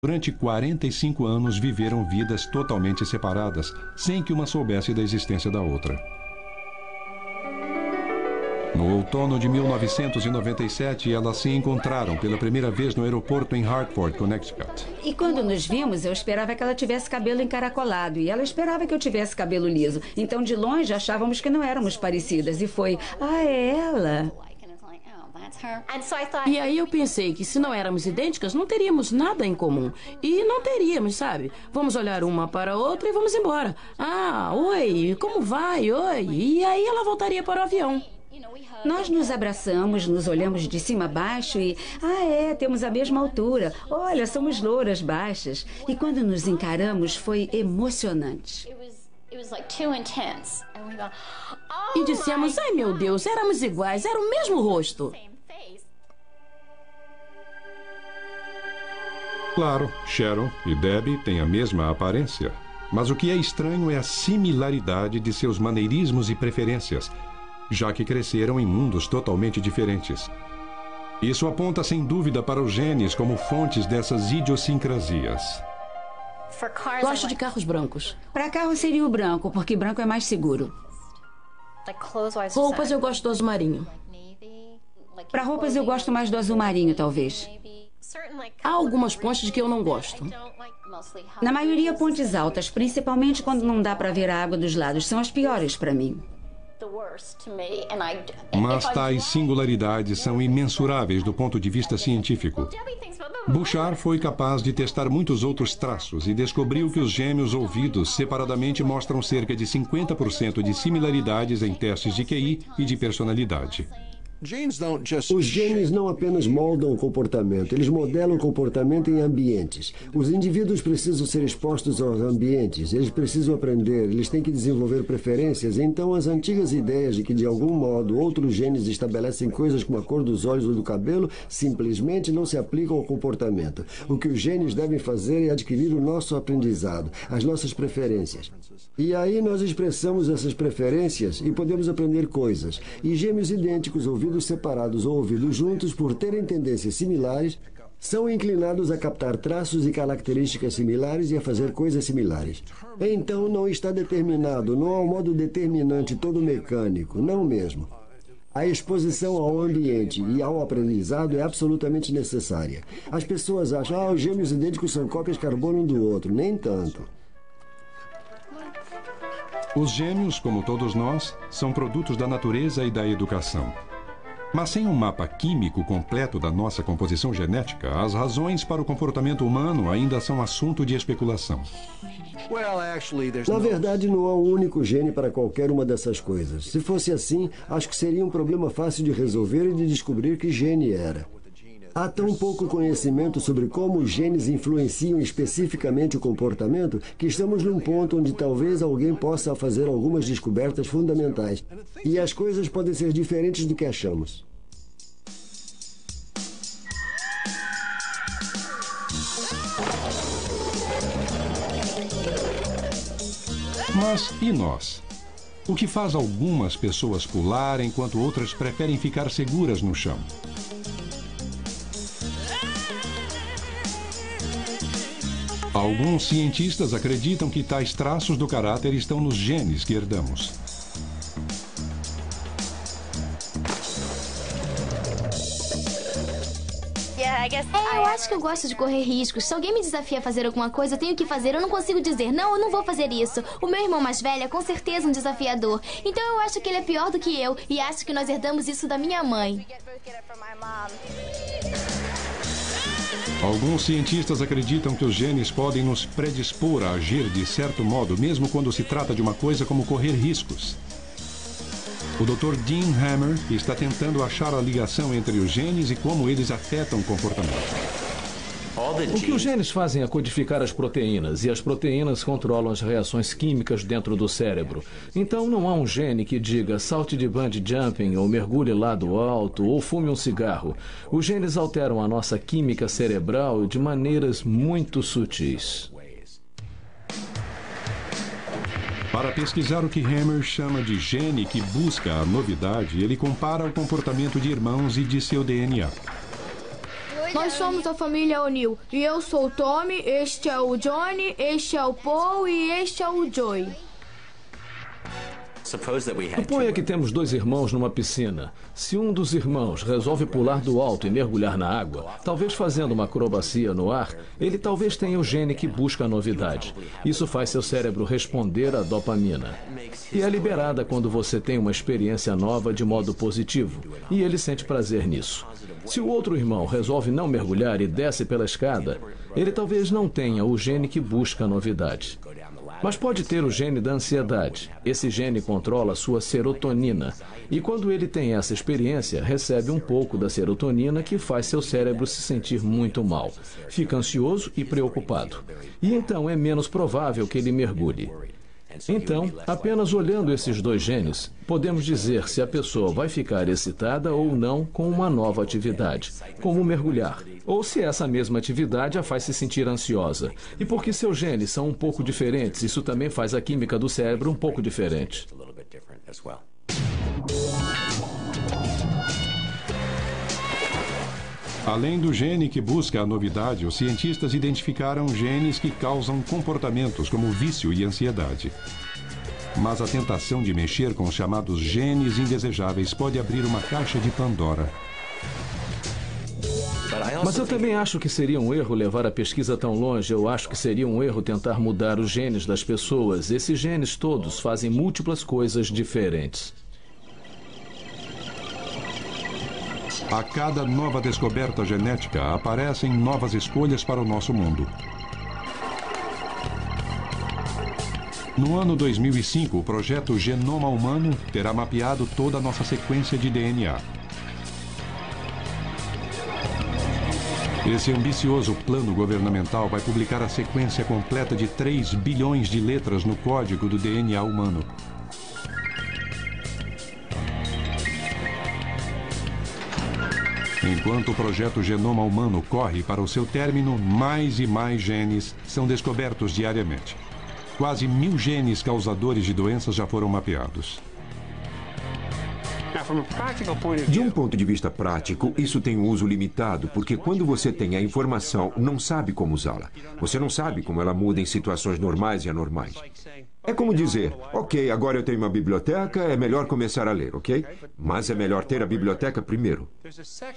Durante 45 anos viveram vidas totalmente separadas, sem que uma soubesse da existência da outra. No outono de 1997, elas se encontraram pela primeira vez no aeroporto em Hartford, Connecticut. E quando nos vimos, eu esperava que ela tivesse cabelo encaracolado e ela esperava que eu tivesse cabelo liso. Então, de longe, achávamos que não éramos parecidas. E foi, é ela. E aí eu pensei que se não éramos idênticas, não teríamos nada em comum. E não teríamos, sabe? Vamos olhar uma para a outra e vamos embora. Oi, como vai? Oi. E aí ela voltaria para o avião. Nós nos abraçamos, nos olhamos de cima a baixo e... temos a mesma altura. Olha, somos louras baixas. E quando nos encaramos, foi emocionante. E dissemos, ai meu Deus, éramos iguais, era o mesmo rosto. Claro, Sharon e Debbie têm a mesma aparência. Mas o que é estranho é a similaridade de seus maneirismos e preferências, já que cresceram em mundos totalmente diferentes. Isso aponta sem dúvida para os genes como fontes dessas idiosincrasias. Gosto de carros brancos. Para carro seria o branco, porque branco é mais seguro. Roupas eu gosto do azul marinho. Para roupas eu gosto mais do azul marinho, talvez. Há algumas pontes que eu não gosto. Na maioria, pontes altas, principalmente quando não dá para ver a água dos lados, são as piores para mim. Mas tais singularidades são imensuráveis do ponto de vista científico. Bouchard foi capaz de testar muitos outros traços e descobriu que os gêmeos ouvidos separadamente mostram cerca de 50% de similaridades em testes de QI e de personalidade. Os genes não apenas moldam o comportamento, eles modelam o comportamento em ambientes. Os indivíduos precisam ser expostos aos ambientes, eles precisam aprender, eles têm que desenvolver preferências. Então, as antigas ideias de que, de algum modo, outros genes estabelecem coisas como a cor dos olhos ou do cabelo, simplesmente não se aplicam ao comportamento. O que os genes devem fazer é adquirir o nosso aprendizado, as nossas preferências. E aí nós expressamos essas preferências e podemos aprender coisas. E gêmeos idênticos, ouvidos separados ou ouvidos juntos, por terem tendências similares, são inclinados a captar traços e características similares e a fazer coisas similares. Então não está determinado, não há um modo determinante todo mecânico, não mesmo. A exposição ao ambiente e ao aprendizado é absolutamente necessária. As pessoas acham, os gêmeos idênticos são cópias carbono um do outro. Nem tanto. Os gêmeos, como todos nós, são produtos da natureza e da educação. Mas sem um mapa químico completo da nossa composição genética, as razões para o comportamento humano ainda são assunto de especulação. Na verdade, não há um único gene para qualquer uma dessas coisas. Se fosse assim, acho que seria um problema fácil de resolver e de descobrir que gene era. Há tão pouco conhecimento sobre como os genes influenciam especificamente o comportamento que estamos num ponto onde talvez alguém possa fazer algumas descobertas fundamentais. E as coisas podem ser diferentes do que achamos. Mas e nós? O que faz algumas pessoas pular enquanto outras preferem ficar seguras no chão? Alguns cientistas acreditam que tais traços do caráter estão nos genes que herdamos. Eu acho que eu gosto de correr riscos. Se alguém me desafia a fazer alguma coisa, eu tenho que fazer. Eu não consigo dizer, não, eu não vou fazer isso. O meu irmão mais velho é com certeza um desafiador. Então eu acho que ele é pior do que eu. E acho que nós herdamos isso da minha mãe. Alguns cientistas acreditam que os genes podem nos predispor a agir de certo modo, mesmo quando se trata de uma coisa como correr riscos. O Dr. Dean Hammer está tentando achar a ligação entre os genes e como eles afetam o comportamento. O que os genes fazem é codificar as proteínas, e as proteínas controlam as reações químicas dentro do cérebro. Então não há um gene que diga salte de bungee jumping, ou mergulhe lá do alto, ou fume um cigarro. Os genes alteram a nossa química cerebral de maneiras muito sutis. Para pesquisar o que Hammer chama de gene que busca a novidade, ele compara o comportamento de irmãos e de seu DNA. Nós somos a família O'Neill. E eu sou o Tommy, este é o Johnny, este é o Paul e este é o Joey. Suponha que temos 2 irmãos numa piscina. Se um dos irmãos resolve pular do alto e mergulhar na água, talvez fazendo uma acrobacia no ar, ele talvez tenha o gene que busca a novidade. Isso faz seu cérebro responder à dopamina. E é liberada quando você tem uma experiência nova de modo positivo, e ele sente prazer nisso. Se o outro irmão resolve não mergulhar e desce pela escada, ele talvez não tenha o gene que busca a novidade. Mas pode ter o gene da ansiedade. Esse gene controla sua serotonina. E quando ele tem essa experiência, recebe um pouco da serotonina que faz seu cérebro se sentir muito mal. Fica ansioso e preocupado. E então é menos provável que ele mergulhe. Então, apenas olhando esses 2 genes, podemos dizer se a pessoa vai ficar excitada ou não com uma nova atividade, como mergulhar, ou se essa mesma atividade a faz se sentir ansiosa. E porque seus genes são um pouco diferentes, isso também faz a química do cérebro um pouco diferente. Além do gene que busca a novidade, os cientistas identificaram genes que causam comportamentos como vício e ansiedade. Mas a tentação de mexer com os chamados genes indesejáveis pode abrir uma caixa de Pandora. Mas eu também acho que seria um erro levar a pesquisa tão longe. Eu acho que seria um erro tentar mudar os genes das pessoas. Esses genes todos fazem múltiplas coisas diferentes. A cada nova descoberta genética, aparecem novas escolhas para o nosso mundo. No ano 2005, o projeto Genoma Humano terá mapeado toda a nossa sequência de DNA. Esse ambicioso plano governamental vai publicar a sequência completa de 3 bilhões de letras no código do DNA humano. Enquanto o projeto Genoma Humano corre para o seu término, mais e mais genes são descobertos diariamente. Quase 1000 genes causadores de doenças já foram mapeados. De um ponto de vista prático, isso tem um uso limitado, porque quando você tem a informação, não sabe como usá-la. Você não sabe como ela muda em situações normais e anormais. É como dizer, ok, agora eu tenho uma biblioteca, é melhor começar a ler, ok? Mas é melhor ter a biblioteca primeiro.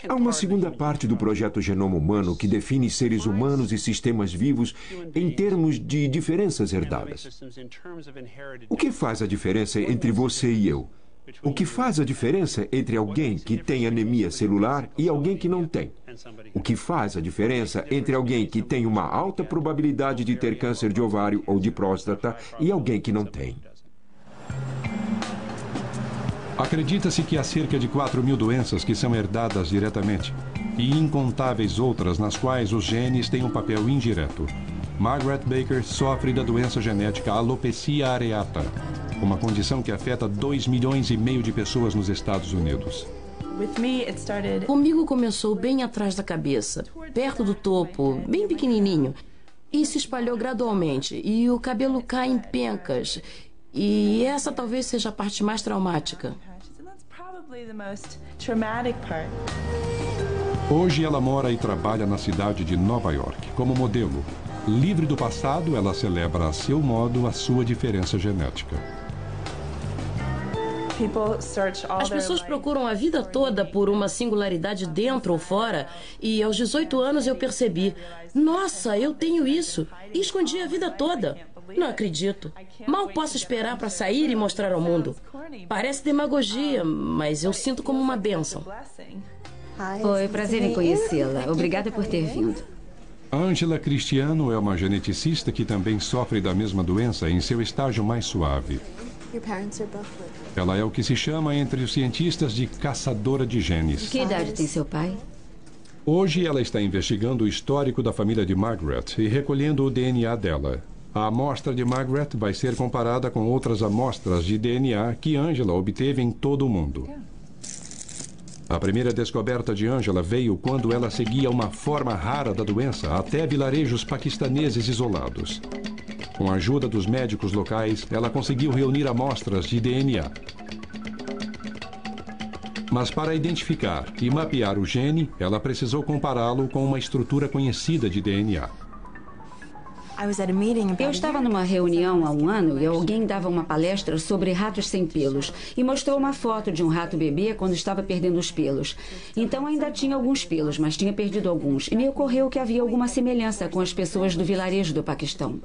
Há uma segunda parte do projeto Genoma Humano que define seres humanos e sistemas vivos em termos de diferenças herdadas. O que faz a diferença entre você e eu? O que faz a diferença entre alguém que tem anemia celular e alguém que não tem? O que faz a diferença entre alguém que tem uma alta probabilidade de ter câncer de ovário ou de próstata e alguém que não tem? Acredita-se que há cerca de 4.000 doenças que são herdadas diretamente e incontáveis outras nas quais os genes têm um papel indireto. Margaret Baker sofre da doença genética alopecia areata, uma condição que afeta 2,5 milhões de pessoas nos Estados Unidos. Comigo começou bem atrás da cabeça, perto do topo, bem pequenininho, e se espalhou gradualmente, e o cabelo cai em pencas. E essa talvez seja a parte mais traumática. Hoje ela mora e trabalha na cidade de Nova York como modelo. Livre do passado, ela celebra a seu modo a sua diferença genética. As pessoas procuram a vida toda por uma singularidade dentro ou fora, e aos 18 anos eu percebi, nossa, eu tenho isso, e escondi a vida toda. Não acredito. Mal posso esperar para sair e mostrar ao mundo. Parece demagogia, mas eu sinto como uma bênção. Foi prazer em conhecê-la. Obrigada por ter vindo. Angela Cristiano é uma geneticista que também sofre da mesma doença em seu estágio mais suave. Ela é o que se chama entre os cientistas de caçadora de genes. Que idade tem seu pai? Hoje ela está investigando o histórico da família de Margaret e recolhendo o DNA dela. A amostra de Margaret vai ser comparada com outras amostras de DNA que Angela obteve em todo o mundo. A primeira descoberta de Angela veio quando ela seguia uma forma rara da doença até vilarejos paquistaneses isolados. Com a ajuda dos médicos locais, ela conseguiu reunir amostras de DNA. Mas para identificar e mapear o gene, ela precisou compará-lo com uma estrutura conhecida de DNA. Eu estava numa reunião há um ano e alguém dava uma palestra sobre ratos sem pelos e mostrou uma foto de um rato bebê quando estava perdendo os pelos. Então ainda tinha alguns pelos, mas tinha perdido alguns. E me ocorreu que havia alguma semelhança com as pessoas do vilarejo do Paquistão.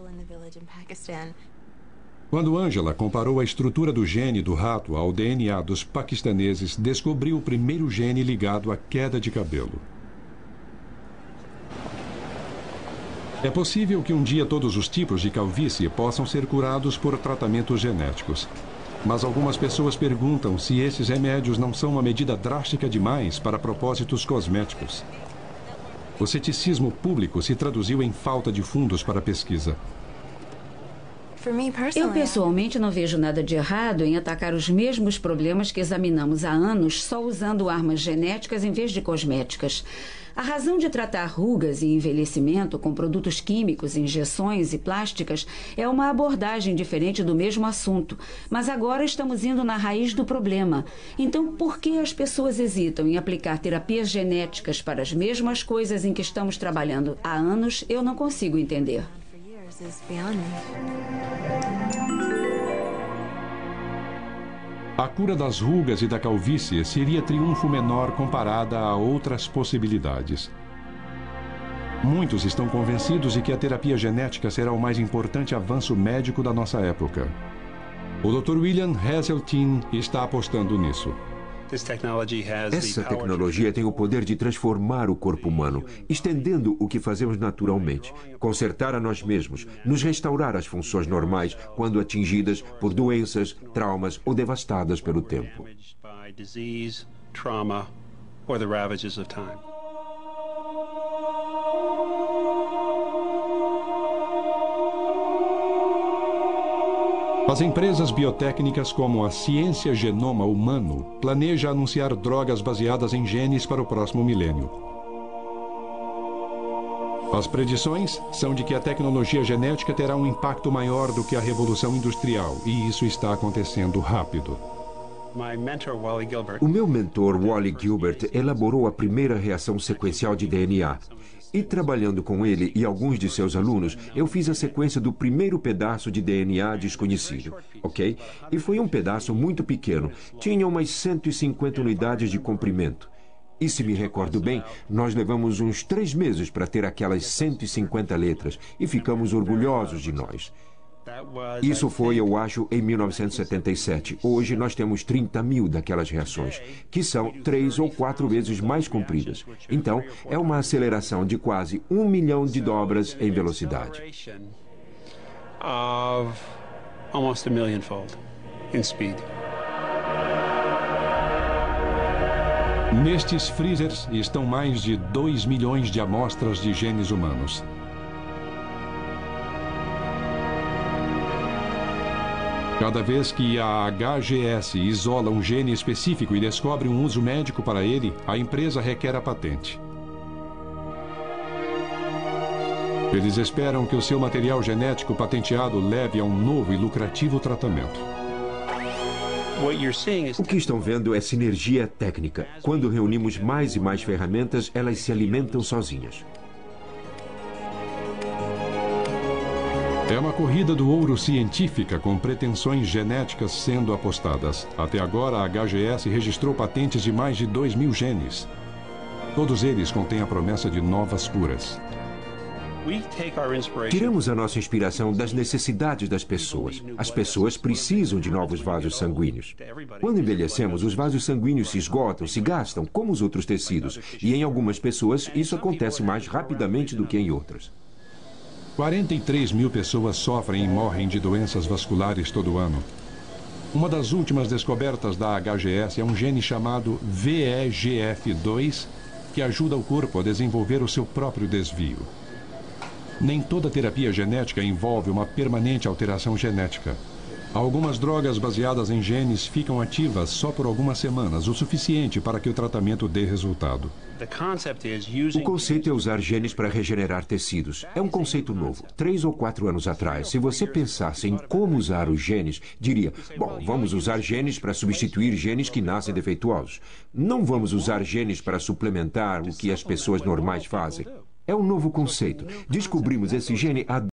Quando Angela comparou a estrutura do gene do rato ao DNA dos paquistaneses, descobriu o primeiro gene ligado à queda de cabelo. É possível que um dia todos os tipos de calvície possam ser curados por tratamentos genéticos. Mas algumas pessoas perguntam se esses remédios não são uma medida drástica demais para propósitos cosméticos. O ceticismo público se traduziu em falta de fundos para a pesquisa. Eu pessoalmente não vejo nada de errado em atacar os mesmos problemas que examinamos há anos só usando armas genéticas em vez de cosméticas. A razão de tratar rugas e envelhecimento com produtos químicos, injeções e plásticas é uma abordagem diferente do mesmo assunto. Mas agora estamos indo na raiz do problema. Então, por que as pessoas hesitam em aplicar terapias genéticas para as mesmas coisas em que estamos trabalhando há anos, eu não consigo entender. A cura das rugas e da calvície seria triunfo menor comparada a outras possibilidades. Muitos estão convencidos de que a terapia genética será o mais importante avanço médico da nossa época. O Dr. William Haseltine está apostando nisso. Essa tecnologia tem o poder de transformar o corpo humano, estendendo o que fazemos naturalmente, consertar a nós mesmos, nos restaurar as funções normais quando atingidas por doenças, traumas ou devastadas pelo tempo. As empresas biotécnicas como a Ciência Genoma Humano planeja anunciar drogas baseadas em genes para o próximo milênio. As predições são de que a tecnologia genética terá um impacto maior do que a revolução industrial, e isso está acontecendo rápido. O meu mentor, Wally Gilbert, elaborou a primeira reação sequencial de DNA. E trabalhando com ele e alguns de seus alunos, eu fiz a sequência do primeiro pedaço de DNA desconhecido, ok? E foi um pedaço muito pequeno, tinha umas 150 unidades de comprimento. E se me recordo bem, nós levamos uns 3 meses para ter aquelas 150 letras e ficamos orgulhosos de nós. Isso foi, eu acho, em 1977. Hoje nós temos 30.000 daquelas reações, que são 3 ou 4 vezes mais compridas. Então, é uma aceleração de quase 1 milhão de dobras em velocidade. Nestes freezers estão mais de 2 milhões de amostras de genes humanos. Cada vez que a HGS isola um gene específico e descobre um uso médico para ele, a empresa requer a patente. Eles esperam que o seu material genético patenteado leve a um novo e lucrativo tratamento. O que estão vendo é sinergia técnica. Quando reunimos mais e mais ferramentas, elas se alimentam sozinhas. É uma corrida do ouro científica com pretensões genéticas sendo apostadas. Até agora, a HGS registrou patentes de mais de 2.000 genes. Todos eles contêm a promessa de novas curas. Tiramos a nossa inspiração das necessidades das pessoas. As pessoas precisam de novos vasos sanguíneos. Quando envelhecemos, os vasos sanguíneos se esgotam, se gastam, como os outros tecidos. E em algumas pessoas, isso acontece mais rapidamente do que em outras. 43.000 pessoas sofrem e morrem de doenças vasculares todo ano. Uma das últimas descobertas da HGS é um gene chamado VEGF2, que ajuda o corpo a desenvolver o seu próprio desvio. Nem toda terapia genética envolve uma permanente alteração genética. Algumas drogas baseadas em genes ficam ativas só por algumas semanas, o suficiente para que o tratamento dê resultado. O conceito é usar genes para regenerar tecidos. É um conceito novo. 3 ou 4 anos atrás, se você pensasse em como usar os genes, diria, bom, vamos usar genes para substituir genes que nascem defeituosos. Não vamos usar genes para suplementar o que as pessoas normais fazem. É um novo conceito. Descobrimos esse gene há